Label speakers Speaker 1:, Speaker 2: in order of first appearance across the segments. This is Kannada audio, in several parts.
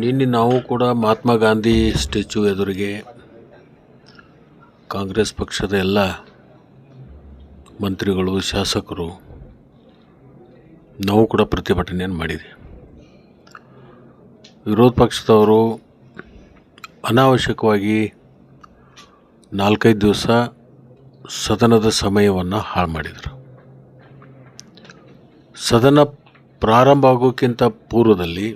Speaker 1: ನಿನ್ನೆ ನಾವು ಕೂಡ ಮಹಾತ್ಮ ಗಾಂಧಿ ಸ್ಟ್ಯಾಚ್ಯೂ ಎದುರಿಗೆ ಕಾಂಗ್ರೆಸ್ ಪಕ್ಷದ ಎಲ್ಲ ಮಂತ್ರಿಗಳು, ಶಾಸಕರು ನಾವು ಕೂಡ ಪ್ರತಿಭಟನೆಯನ್ನು ಮಾಡಿದ್ವಿ. ವಿರೋಧ ಪಕ್ಷದವರು ಅನಾವಶ್ಯಕವಾಗಿ 4-5 ದಿವಸ ಸದನದ ಸಮಯವನ್ನು ಹಾಳು ಮಾಡಿದರು. ಸದನ ಪ್ರಾರಂಭ ಆಗೋಕ್ಕಿಂತ ಪೂರ್ವದಲ್ಲಿ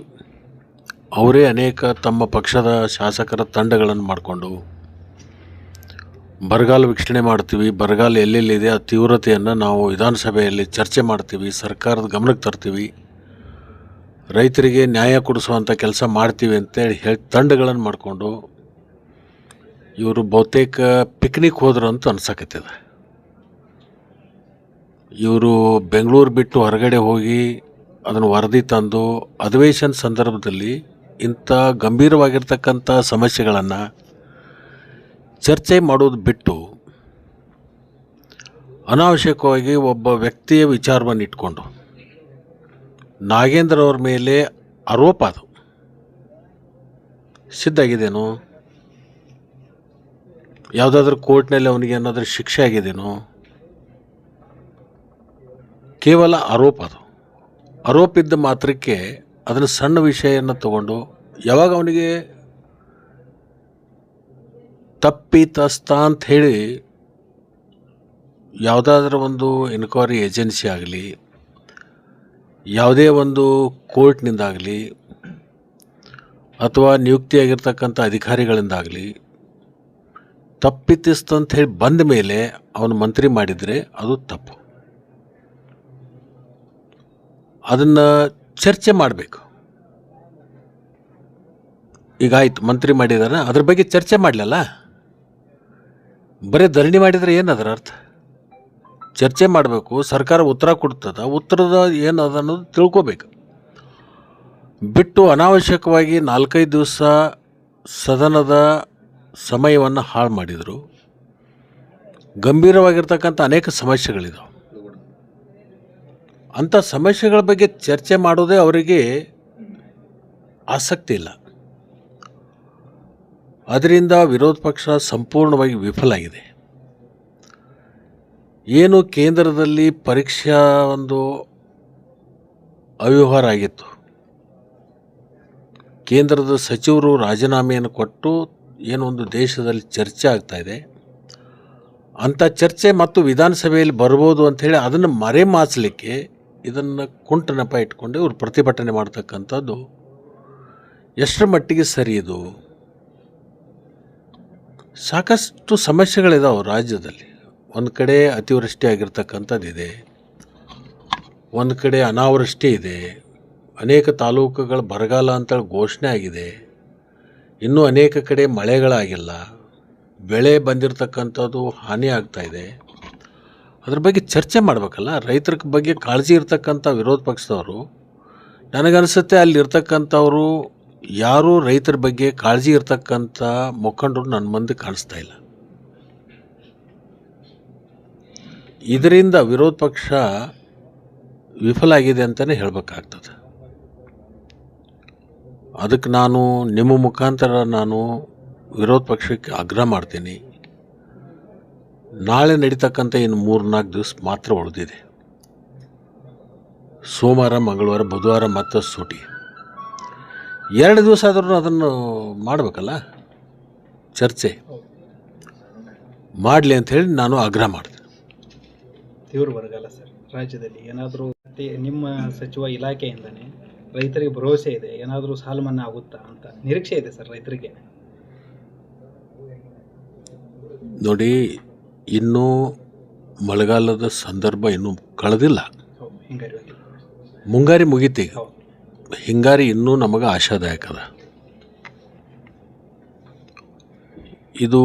Speaker 1: ಅವರೇ ಅನೇಕ ತಮ್ಮ ಪಕ್ಷದ ಶಾಸಕರ ತಂಡಗಳನ್ನು ಮಾಡಿಕೊಂಡು ಬರಗಾಲ ವೀಕ್ಷಣೆ ಮಾಡ್ತೀವಿ, ಬರಗಾಲ ಎಲ್ಲೆಲ್ಲಿದೆ ಆ ತೀವ್ರತೆಯನ್ನು ನಾವು ವಿಧಾನಸಭೆಯಲ್ಲಿ ಚರ್ಚೆ ಮಾಡ್ತೀವಿ, ಸರ್ಕಾರದ ಗಮನಕ್ಕೆ ತರ್ತೀವಿ, ರೈತರಿಗೆ ನ್ಯಾಯ ಕೊಡಿಸುವಂಥ ಕೆಲಸ ಮಾಡ್ತೀವಿ ಅಂತೇಳಿ ತಂಡಗಳನ್ನು ಮಾಡಿಕೊಂಡು ಇವರು ಬಹುತೇಕ ಪಿಕ್ನಿಕ್ ಹೋದ್ರು ಅಂತ ಅನ್ಸಕತ್ತಿದೆ. ಇವರು ಬೆಂಗಳೂರು ಬಿಟ್ಟು ಹೊರಗಡೆ ಹೋಗಿ ಅದನ್ನು ವರದಿ ತಂದು ಅಧಿವೇಶನ ಸಂದರ್ಭದಲ್ಲಿ ಇಂಥ ಗಂಭೀರವಾಗಿರ್ತಕ್ಕಂಥ ಸಮಸ್ಯೆಗಳನ್ನು ಚರ್ಚೆ ಮಾಡೋದು ಬಿಟ್ಟು ಅನಾವಶ್ಯಕವಾಗಿ ಒಬ್ಬ ವ್ಯಕ್ತಿಯ ವಿಚಾರವನ್ನು ಇಟ್ಕೊಂಡು ನಾಗೇಂದ್ರ ಅವ್ರ ಮೇಲೆ ಆರೋಪ ಅದು ಸಿದ್ಧಾಗಿದೆಯೋ, ಯಾವುದಾದ್ರೂ ಕೋರ್ಟ್ನಲ್ಲಿ ಅವನಿಗೆ ಏನಾದರೂ ಶಿಕ್ಷೆ ಆಗಿದೆಯೋ, ಕೇವಲ ಆರೋಪ ಅದು. ಆರೋಪ ಇದ್ದ ಮಾತ್ರಕ್ಕೆ ಅದನ್ನು ಸಣ್ಣ ವಿಷಯವನ್ನು ತಗೊಂಡು ಯಾವಾಗ ಅವನಿಗೆ ತಪ್ಪಿತಸ್ಥ ಅಂತ ಹೇಳಿ ಯಾವುದಾದ್ರೂ ಒಂದು ಎನ್ಕ್ವೈರಿ ಏಜೆನ್ಸಿ ಆಗಲಿ, ಯಾವುದೇ ಒಂದು ಕೋರ್ಟ್ನಿಂದಾಗಲಿ ಅಥವಾ ನಿಯುಕ್ತಿಯಾಗಿರ್ತಕ್ಕಂಥ ಅಧಿಕಾರಿಗಳಿಂದಾಗಲಿ ತಪ್ಪಿತಸ್ಥ ಅಂತ ಹೇಳಿ ಬಂದ ಮೇಲೆ ಅವನು ಮಂತ್ರಿ ಮಾಡಿದರೆ ಅದು ತಪ್ಪು. ಅದನ್ನು ಚರ್ಚೆ ಮಾಡಬೇಕು. ಈಗ ಆಯ್ತು, ಮಂತ್ರಿ ಮಾಡಿದಾರೆ, ಅದ್ರ ಬಗ್ಗೆ ಚರ್ಚೆ ಮಾಡಲಿಲ್ಲ, ಬರೀ ಧರಣಿ ಮಾಡಿದರೆ ಏನು ಅದರ ಅರ್ಥ? ಚರ್ಚೆ ಮಾಡಬೇಕು, ಸರ್ಕಾರ ಉತ್ತರ ಕೊಡ್ತದ, ಉತ್ತರದ ಏನು ಅದ ಅನ್ನೋದು ತಿಳ್ಕೋಬೇಕು. ಬಿಟ್ಟು ಅನಾವಶ್ಯಕವಾಗಿ 4-5 ದಿವಸ ಸದನದ ಸಮಯವನ್ನು ಹಾಳು ಮಾಡಿದರು. ಗಂಭೀರವಾಗಿರ್ತಕ್ಕಂಥ ಅನೇಕ ಸಮಸ್ಯೆಗಳಿದಾವೆ. ಅಂಥ ಸಮಸ್ಯೆಗಳ ಬಗ್ಗೆ ಚರ್ಚೆ ಮಾಡೋದೇ ಅವರಿಗೆ ಆಸಕ್ತಿ ಇಲ್ಲ. ಅದರಿಂದ ವಿರೋಧ ಪಕ್ಷ ಸಂಪೂರ್ಣವಾಗಿ ವಿಫಲ ಆಗಿದೆ. ಏನು ಕೇಂದ್ರದಲ್ಲಿ ಪರೀಕ್ಷಾ ಒಂದು ಅವ್ಯವಹಾರ ಆಗಿತ್ತು, ಕೇಂದ್ರದ ಸಚಿವರು ರಾಜೀನಾಮೆಯನ್ನು ಕೊಟ್ಟು ಏನೊಂದು ದೇಶದಲ್ಲಿ ಚರ್ಚೆ ಆಗ್ತಾಯಿದೆ, ಅಂಥ ಚರ್ಚೆ ಮತ್ತು ವಿಧಾನಸಭೆಯಲ್ಲಿ ಬರ್ಬೋದು ಅಂಥೇಳಿ ಅದನ್ನು ಮರೆಮಾಚಲಿಕ್ಕೆ ಇದನ್ನು ಕುಂಟು ನೆಪ ಇಟ್ಕೊಂಡು ಇವರು ಪ್ರತಿಭಟನೆ ಮಾಡ್ತಕ್ಕಂಥದ್ದು ಎಷ್ಟರ ಮಟ್ಟಿಗೆ ಸರಿ? ಇದು ಸಾಕಷ್ಟು ಸಮಸ್ಯೆಗಳಿದಾವೆ ರಾಜ್ಯದಲ್ಲಿ. ಒಂದು ಕಡೆ ಅತಿವೃಷ್ಟಿ ಆಗಿರ್ತಕ್ಕಂಥದ್ದಿದೆ, ಒಂದು ಕಡೆ ಅನಾವೃಷ್ಟಿ ಇದೆ, ಅನೇಕ ತಾಲೂಕುಗಳ ಬರಗಾಲ ಅಂತೇಳಿ ಘೋಷಣೆ ಆಗಿದೆ, ಇನ್ನೂ ಅನೇಕ ಕಡೆ ಮಳೆಗಳಾಗಿಲ್ಲ, ಬೆಳೆ ಬಂದಿರತಕ್ಕಂಥದ್ದು ಹಾನಿ ಆಗ್ತಾಯಿದೆ. ಅದ್ರ ಬಗ್ಗೆ ಚರ್ಚೆ ಮಾಡಬೇಕಲ್ಲ. ರೈತರ ಬಗ್ಗೆ ಕಾಳಜಿ ಇರ್ತಕ್ಕಂಥ ವಿರೋಧ ಪಕ್ಷದವರು, ನನಗನ್ಸುತ್ತೆ ಅಲ್ಲಿರ್ತಕ್ಕಂಥವರು ಯಾರೂ ರೈತರ ಬಗ್ಗೆ ಕಾಳಜಿ ಇರ್ತಕ್ಕಂಥ ಮುಖಂಡರು ನನ್ನ ಮುಂದೆ ಕಾಣಿಸ್ತಾ ಇಲ್ಲ. ಇದರಿಂದ ವಿರೋಧ ಪಕ್ಷ ವಿಫಲ ಆಗಿದೆ ಅಂತಲೇ ಹೇಳಬೇಕಾಗ್ತದೆ. ಅದಕ್ಕೆ ನಾನು ನಿಮ್ಮ ಮುಖಾಂತರ ನಾನು ವಿರೋಧ ಪಕ್ಷಕ್ಕೆ ಆಗ್ರಹ ಮಾಡ್ತೀನಿ. ನಾಳೆ ನಡೀತಕ್ಕಂಥ ಇನ್ನು 3-4 ದಿವಸ ಮಾತ್ರ ಉಳಿದಿದೆ. ಸೋಮವಾರ, ಮಂಗಳವಾರ, ಬುಧವಾರ ಮತ್ತು ಸೂಟಿ. 2 ದಿವಸ ಆದ್ರೂ ಅದನ್ನು ಮಾಡಬೇಕಲ್ಲ, ಚರ್ಚೆ ಮಾಡಲಿ ಅಂಥೇಳಿ ನಾನು ಆಗ್ರಹ ಮಾಡ್ತೀನಿ.
Speaker 2: ತೀವ್ರ ಬರಗಾಲ ಸರ್ ರಾಜ್ಯದಲ್ಲಿ. ಏನಾದರೂ ನಿಮ್ಮ ಸಚಿವ ಇಲಾಖೆಯಿಂದನೇ ರೈತರಿಗೆ ಭರವಸೆ ಇದೆ, ಏನಾದರೂ ಸಾಲ ಮನ್ನಾ ಆಗುತ್ತಾ ಅಂತ ನಿರೀಕ್ಷೆ ಇದೆ ಸರ್ ರೈತರಿಗೆ?
Speaker 1: ನೋಡಿ, ಇನ್ನೂ ಮಳೆಗಾಲದ ಸಂದರ್ಭ ಇನ್ನೂ ಕಳೆದಿಲ್ಲ. ಮುಂಗಾರಿ ಮುಗೀತೀಗ, ಹಿಂಗಾರಿ ಇನ್ನೂ ನಮಗೆ ಆಶಾದಾಯಕ ಅದ. ಇದು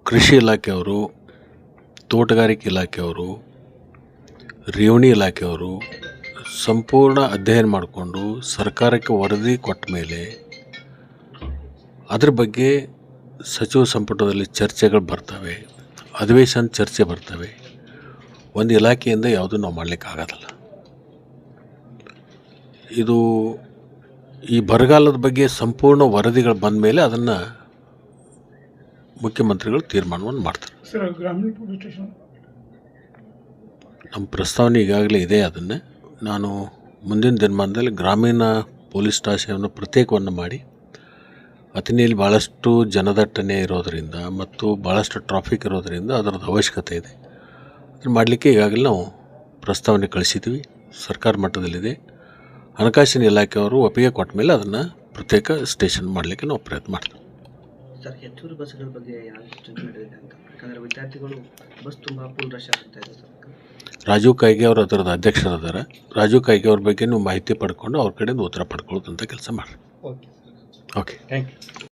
Speaker 1: ಕೃಷಿ ಇಲಾಖೆಯವರು, ತೋಟಗಾರಿಕೆ ಇಲಾಖೆಯವರು, ರೇವಣಿ ಇಲಾಖೆಯವರು ಸಂಪೂರ್ಣ ಅಧ್ಯಯನ ಮಾಡಿಕೊಂಡು ಸರ್ಕಾರಕ್ಕೆ ವರದಿ ಕೊಟ್ಟ ಮೇಲೆ ಅದ್ರ ಬಗ್ಗೆ ಸಚಿವ ಸಂಪುಟದಲ್ಲಿ ಚರ್ಚೆಗಳು ಬರ್ತವೆ, ಅಧಿವೇಶನ ಚರ್ಚೆ ಬರ್ತವೆ. ಒಂದು ಇಲಾಖೆಯಿಂದ ಯಾವುದೂ ನಾವು ಮಾಡಲಿಕ್ಕೆ ಆಗೋದಿಲ್ಲ. ಇದು ಈ ಬರಗಾಲದ ಬಗ್ಗೆ ಸಂಪೂರ್ಣ ವರದಿಗಳು ಬಂದ ಮೇಲೆ ಅದನ್ನು ಮುಖ್ಯಮಂತ್ರಿಗಳು ತೀರ್ಮಾನವನ್ನು ಮಾಡ್ತಾರೆ.
Speaker 3: ಸರ್, ಗ್ರಾಮೀಣ ಪೊಲೀಸ್ ಸ್ಟೇಷನ್
Speaker 1: ನಮ್ಮ ಪ್ರಸ್ತಾವನೆ ಈಗಾಗಲೇ ಇದೆ. ಅದನ್ನು ನಾನು ಮುಂದಿನ ದಿನಮಾನದಲ್ಲಿ ಗ್ರಾಮೀಣ ಪೊಲೀಸ್ ಸ್ಟೇಷನನ್ನು ಪ್ರತ್ಯೇಕವನ್ನು ಮಾಡಿ ಅಥಣಿಯಲ್ಲಿ ಭಾಳಷ್ಟು ಜನದಟ್ಟಣೆ ಇರೋದರಿಂದ ಮತ್ತು ಭಾಳಷ್ಟು ಟ್ರಾಫಿಕ್ ಇರೋದರಿಂದ ಅದರದ್ದು ಅವಶ್ಯಕತೆ ಇದೆ. ಅದನ್ನು ಮಾಡಲಿಕ್ಕೆ ಈಗಾಗಲೇ ನಾವು ಪ್ರಸ್ತಾವನೆ ಕಳಿಸಿದ್ವಿ, ಸರ್ಕಾರ ಮಟ್ಟದಲ್ಲಿದೆ. ಹಣಕಾಸಿನ ಇಲಾಖೆಯವರು ಒಪ್ಪಿಗೆ ಕೊಟ್ಟ ಮೇಲೆ ಅದನ್ನು ಪ್ರತ್ಯೇಕ ಸ್ಟೇಷನ್ ಮಾಡಲಿಕ್ಕೆ ನಾವು ಪ್ರಯತ್ನ ಮಾಡ್ತೀವಿ.
Speaker 4: ಸರ್, ಹೆಚ್ಚುವರಿ ಬಸ್ಗಳ ಬಗ್ಗೆ ಯಾವ ಚಿಂತೆ ನಡೆದಿದೆ ಅಂತ? ಯಾಕಂದರೆ ವಿದ್ಯಾರ್ಥಿಗಳು ಬಸ್ ತುಂಬ ಫುಲ್ ರಶ್ ಆಗ್ತಾ ಇದೆ ಸರ್.
Speaker 1: ರಾಜೀವ್ ಕಾಯ್ಗೆ ಅವರು ಅದರದ ಅಧ್ಯಕ್ಷರಿದ್ದಾರೆ. ರಾಜೀವ್ ಕಾಯ್ಗೆ ಅವ್ರ ಬಗ್ಗೆ ನೀವು ಮಾಹಿತಿ ಪಡ್ಕೊಂಡು ಅವ್ರ ಕಡೆಯಿಂದ ಉತ್ತರ ಪಡ್ಕೊಳ್ಳೋದಂಥ ಕೆಲಸ ಮಾಡಿರಿ.
Speaker 2: Okay
Speaker 1: okay,
Speaker 2: thank you.